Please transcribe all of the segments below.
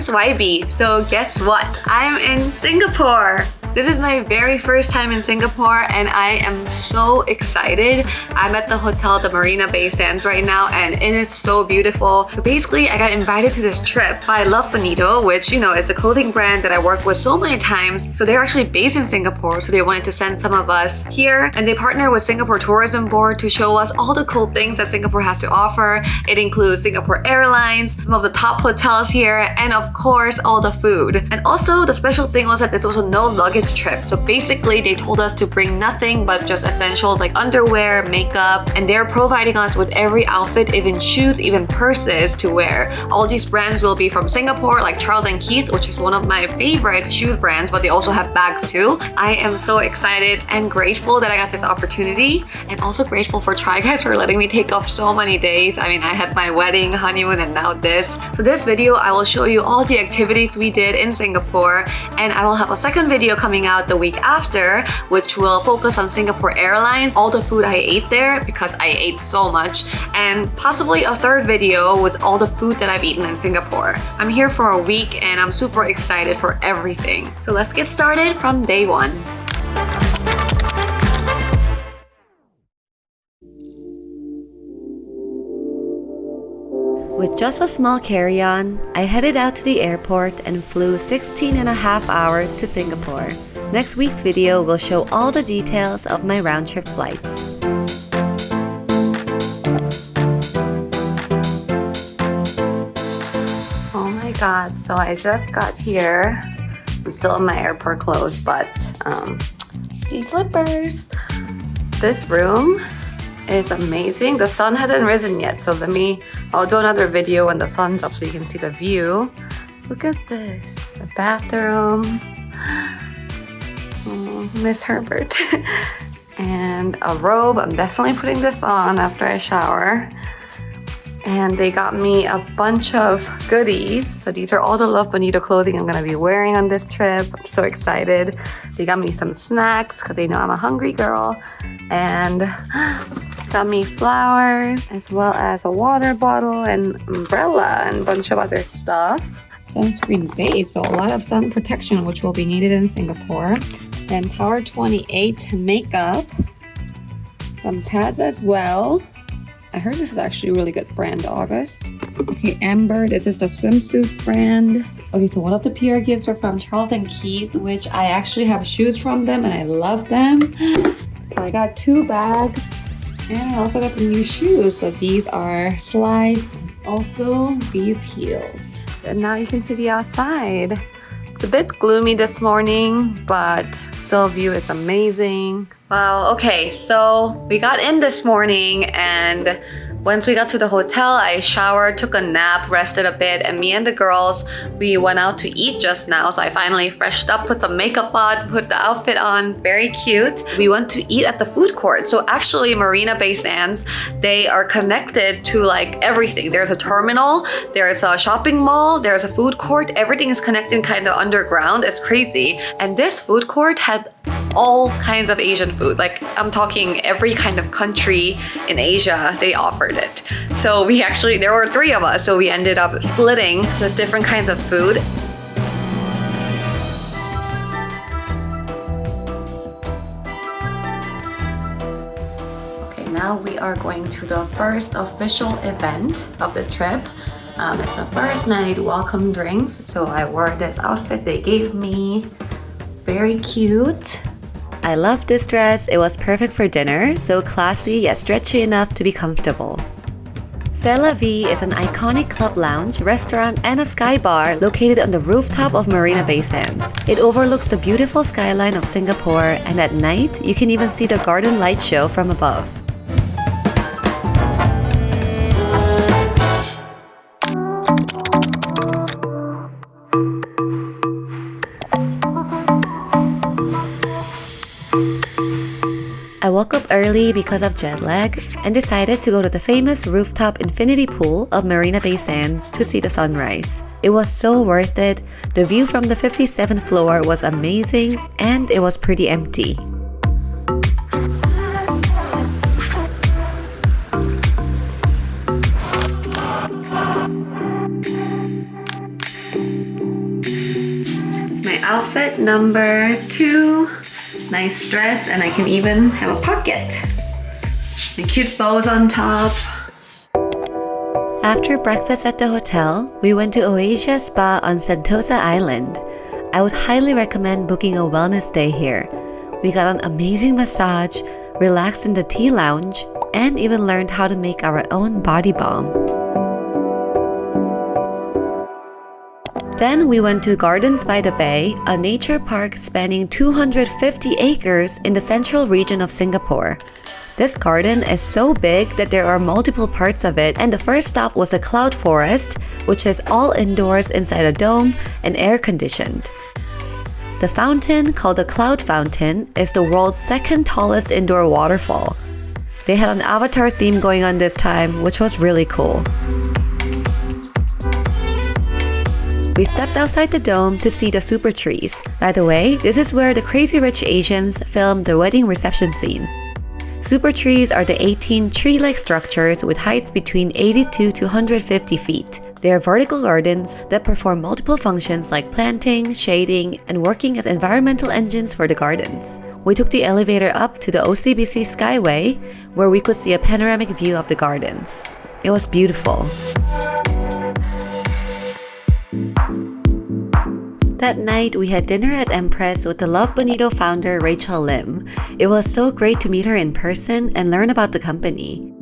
is YB. So guess what? I'm in Singapore. This is my very first time in Singapore and I am so excited. I'm at the hotel, the Marina Bay Sands right now, and it is so beautiful. So basically, I got invited to this trip by Bonito, which, you know, is a clothing brand that I work with so many times. So they're actually based in Singapore, so they wanted to send some of us here, and they partner with Singapore Tourism Board to show us all the cool things that Singapore has to offer. It includes Singapore Airlines, some of the top hotels here, and of course, all the food. And also, the special thing was that there's also no luggage trip. So basically, they told us to bring nothing but just essentials like underwear, makeup, and they're providing us with every outfit, even shoes, even purses to wear. All these brands will be from Singapore, like Charles & Keith, which is one of my favorite shoes brands, but they also have bags too. I am so excited and grateful that I got this opportunity, and also grateful for Try Guys for letting me take off so many days. I mean, I had my wedding, honeymoon, and now this. So this video, I will show you all the activities we did in Singapore, and I will have a second video coming out the week after, which will focus on Singapore Airlines, all the food I ate there because I ate so much, and possibly a third video with all the food that I've eaten in Singapore. I'm here for a week and I'm super excited for everything. So let's get started from day one. With just a small carry-on, I headed out to the airport and flew 16.5 hours to Singapore. Next week's video will show all the details of my round-trip flights. Oh my god, so I just got here. I'm still in my airport clothes, but these slippers. This room is amazing. The sun hasn't risen yet, so I'll do another video when the sun's up so you can see the view. Look at this, the bathroom. Oh, Miss Herbert. And a robe. I'm definitely putting this on after I shower. And they got me a bunch of goodies. So these are all the Love Bonito clothing I'm gonna be wearing on this trip. I'm so excited. They got me some snacks because they know I'm a hungry girl. And got me flowers, as well as a water bottle and umbrella and a bunch of other stuff. Sunscreen base, so a lot of sun protection, which will be needed in Singapore. Then Power 28 makeup, some pads as well. I heard this is actually a really good brand, August. Okay, Amber, this is the swimsuit brand. Okay, so one of the PR gifts are from Charles & Keith, which I actually have shoes from them and I love them. So I got 2 bags and I also got some new shoes. So these are slides, also these heels. And now you can see the outside. It's a bit gloomy this morning, but still view is amazing. Wow, okay, so we got in this morning and once we got to the hotel, I showered, took a nap, rested a bit, and me and the girls, we went out to eat just now. So I finally freshed up, put some makeup on, put the outfit on, very cute. We went to eat at the food court. So actually, Marina Bay Sands, they are connected to like everything. There's a terminal, there's a shopping mall, there's a food court. Everything is connected kind of underground. It's crazy. And this food court had all kinds of Asian food. Like I'm talking every kind of country in Asia, they offered it. So there were 3 of us, so we ended up splitting just different kinds of food. Okay, now we are going to the first official event of the trip. It's the first night welcome drinks, so I wore this outfit they gave me. Very cute. I love this dress. It was perfect for dinner, so classy yet stretchy enough to be comfortable. C'est La Vie is an iconic club lounge, restaurant, and a sky bar located on the rooftop of Marina Bay Sands. It overlooks the beautiful skyline of Singapore, and at night, you can even see the garden light show from above. I woke up early because of jet lag and decided to go to the famous rooftop infinity pool of Marina Bay Sands to see the sunrise. It was so worth it. The view from the 57th floor was amazing and it was pretty empty. My outfit number 2. Nice dress, and I can even have a pocket. The cute bows on top. After breakfast at the hotel, we went to Oasia Spa on Sentosa Island. I would highly recommend booking a wellness day here. We got an amazing massage, relaxed in the tea lounge, and even learned how to make our own body balm. Then we went to Gardens by the Bay, a nature park spanning 250 acres in the central region of Singapore. This garden is so big that there are multiple parts of it, and the first stop was a cloud forest, which is all indoors inside a dome and air-conditioned. The fountain, called the Cloud Fountain, is the world's second tallest indoor waterfall. They had an Avatar theme going on this time, which was really cool. We stepped outside the dome to see the super trees. By the way, this is where the Crazy Rich Asians filmed the wedding reception scene. Super trees are the 18 tree-like structures with heights between 82 to 150 feet. They are vertical gardens that perform multiple functions like planting, shading, and working as environmental engines for the gardens. We took the elevator up to the OCBC Skyway, where we could see a panoramic view of the gardens. It was beautiful. That night, we had dinner at Empress with the Love Bonito founder Rachel Lim. It was so great to meet her in person and learn about the company.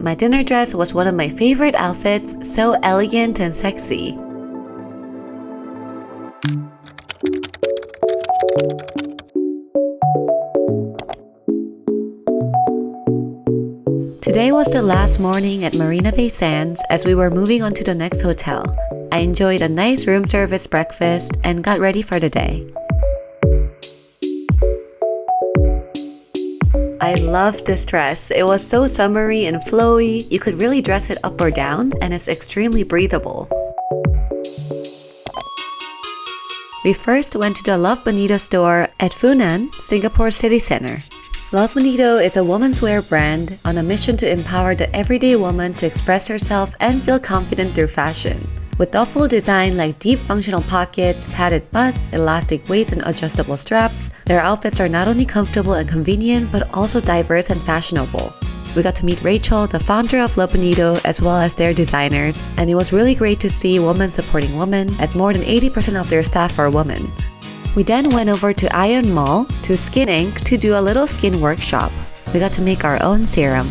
My dinner dress was one of my favorite outfits, so elegant and sexy. Today was the last morning at Marina Bay Sands as we were moving on to the next hotel. I enjoyed a nice room service breakfast and got ready for the day. I loved this dress. It was so summery and flowy. You could really dress it up or down, and it's extremely breathable. We first went to the Love Bonito store at Funan, Singapore City Centre. Love Bonito is a women's wear brand on a mission to empower the everyday woman to express herself and feel confident through fashion. With thoughtful design like deep functional pockets, padded busts, elastic weights, and adjustable straps, their outfits are not only comfortable and convenient, but also diverse and fashionable. We got to meet Rachel, the founder of Love Bonito, as well as their designers, and it was really great to see women supporting women, as more than 80% of their staff are women. We then went over to Ion Mall to Skin Inc. to do a little skin workshop. We got to make our own serum.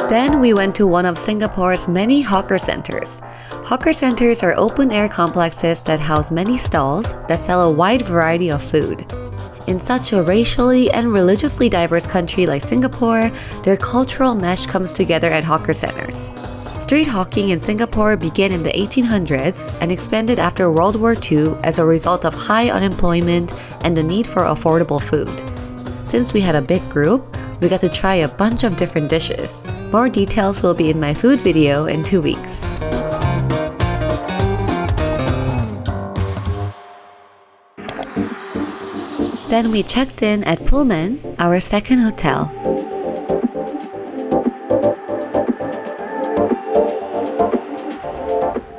Then we went to one of Singapore's many hawker centers. Hawker centers are open-air complexes that house many stalls that sell a wide variety of food. In such a racially and religiously diverse country like Singapore, their cultural mesh comes together at hawker centers. Street hawking in Singapore began in the 1800s and expanded after World War II as a result of high unemployment and the need for affordable food. Since we had a big group, we got to try a bunch of different dishes. More details will be in my food video in 2 weeks. Then we checked in at Pullman, our second hotel.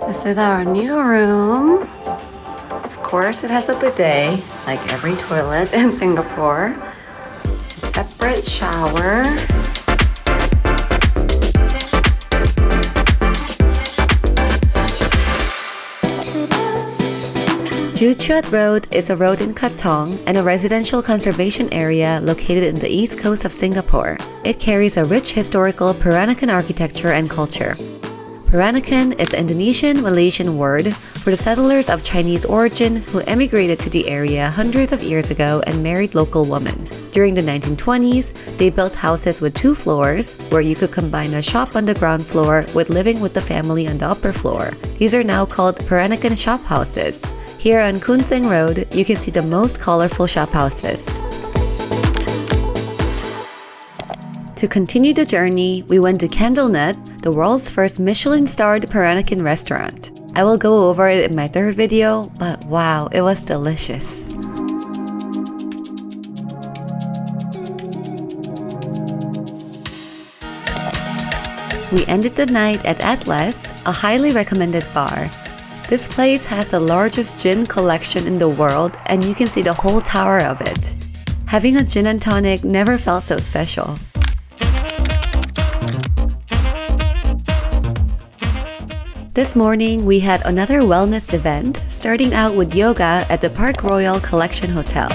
This is our new room. Of course, it has a bidet, like every toilet in Singapore. Separate shower. Joo Chiat Road is a road in Katong and a residential conservation area located in the east coast of Singapore. It carries a rich historical Peranakan architecture and culture. Peranakan is the Indonesian-Malaysian word for the settlers of Chinese origin who emigrated to the area hundreds of years ago and married local women. During the 1920s, they built houses with 2 floors, where you could combine a shop on the ground floor with living with the family on the upper floor. These are now called Peranakan shop houses. Here on Koon Seng Road, you can see the most colorful shop houses. To continue the journey, we went to Candle Nut, the world's first Michelin-starred Peranakan restaurant. I will go over it in my 3rd video, but wow, it was delicious. We ended the night at Atlas, a highly recommended bar. This place has the largest gin collection in the world and you can see the whole tower of it. Having a gin and tonic never felt so special. This morning, we had another wellness event, starting out with yoga at the Park Royal Collection Hotel.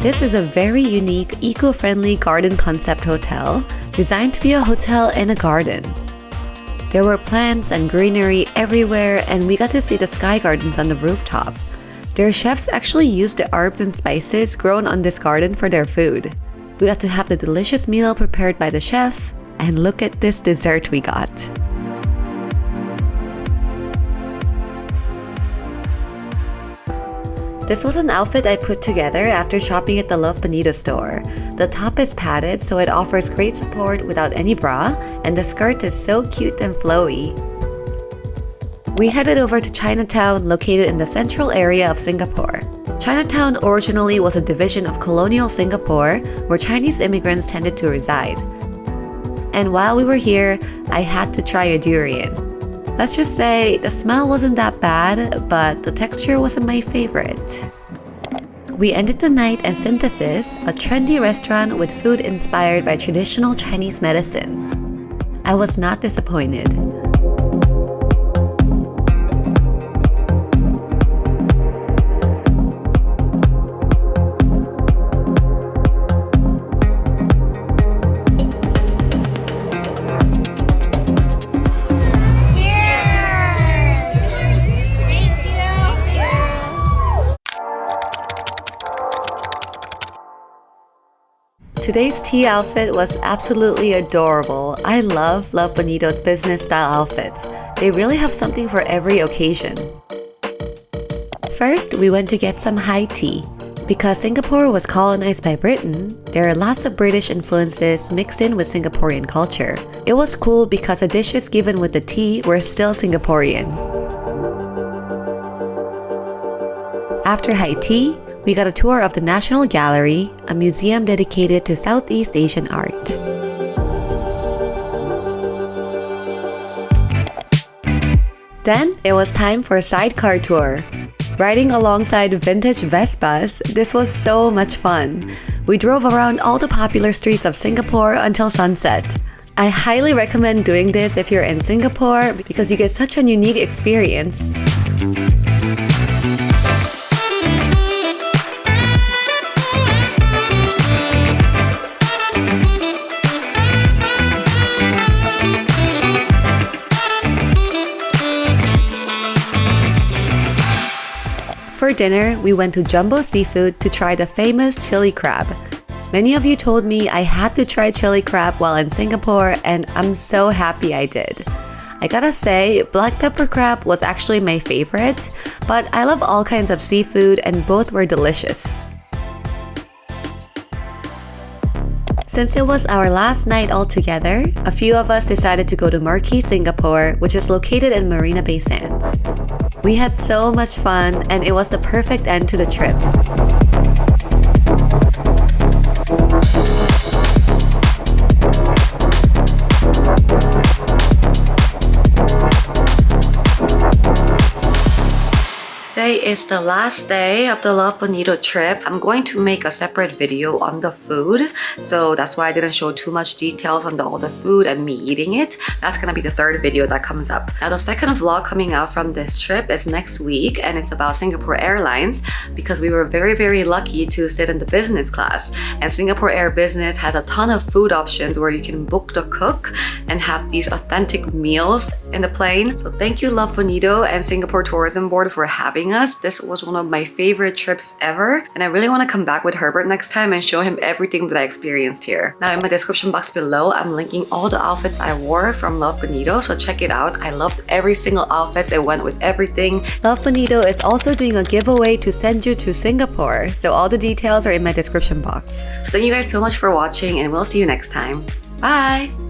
This is a very unique, eco-friendly garden concept hotel, designed to be a hotel in a garden. There were plants and greenery everywhere, and we got to see the sky gardens on the rooftop. Their chefs actually used the herbs and spices grown on this garden for their food. We got to have the delicious meal prepared by the chef, and look at this dessert we got. This was an outfit I put together after shopping at the Bonito store. The top is padded so it offers great support without any bra, and the skirt is so cute and flowy. We headed over to Chinatown, located in the central area of Singapore. Chinatown originally was a division of colonial Singapore where Chinese immigrants tended to reside. And while we were here, I had to try a durian. Let's just say the smell wasn't that bad, but the texture wasn't my favorite. We ended the night at Synthesis, a trendy restaurant with food inspired by traditional Chinese medicine. I was not disappointed. Today's tea outfit was absolutely adorable. I love Bonito's business style outfits. They really have something for every occasion. First, we went to get some high tea. Because Singapore was colonized by Britain, there are lots of British influences mixed in with Singaporean culture. It was cool because the dishes given with the tea were still Singaporean. After high tea, we got a tour of the National Gallery, a museum dedicated to Southeast Asian art. Then, it was time for a sidecar tour. Riding alongside vintage Vespas, this was so much fun. We drove around all the popular streets of Singapore until sunset. I highly recommend doing this if you're in Singapore because you get such a unique experience. For dinner, we went to Jumbo Seafood to try the famous chili crab. Many of you told me I had to try chili crab while in Singapore, and I'm so happy I did. I gotta say, black pepper crab was actually my favorite, but I love all kinds of seafood and both were delicious. Since it was our last night all together, a few of us decided to go to Marquee, Singapore, which is located in Marina Bay Sands. We had so much fun, and it was the perfect end to the trip. Today is the last day of the Bonito trip. I'm going to make a separate video on the food, so that's why I didn't show too much details on all the food and me eating it. That's gonna be the third video that comes up. Now the second vlog coming out from this trip is next week, and it's about Singapore Airlines because we were very lucky to sit in the business class. And Singapore Air Business has a ton of food options where you can book the cook and have these authentic meals in the plane. So thank you Bonito and Singapore Tourism Board for having us. This was one of my favorite trips ever, and I really want to come back with Herbert next time and show him everything that I experienced here. Now in my description box below, I'm linking all the outfits I wore from Bonito, so check it out. I loved every single outfit. It went with everything. Bonito is also doing a giveaway to send you to Singapore, so all the details are in my description box. So thank you guys so much for watching, and we'll see you next time. Bye!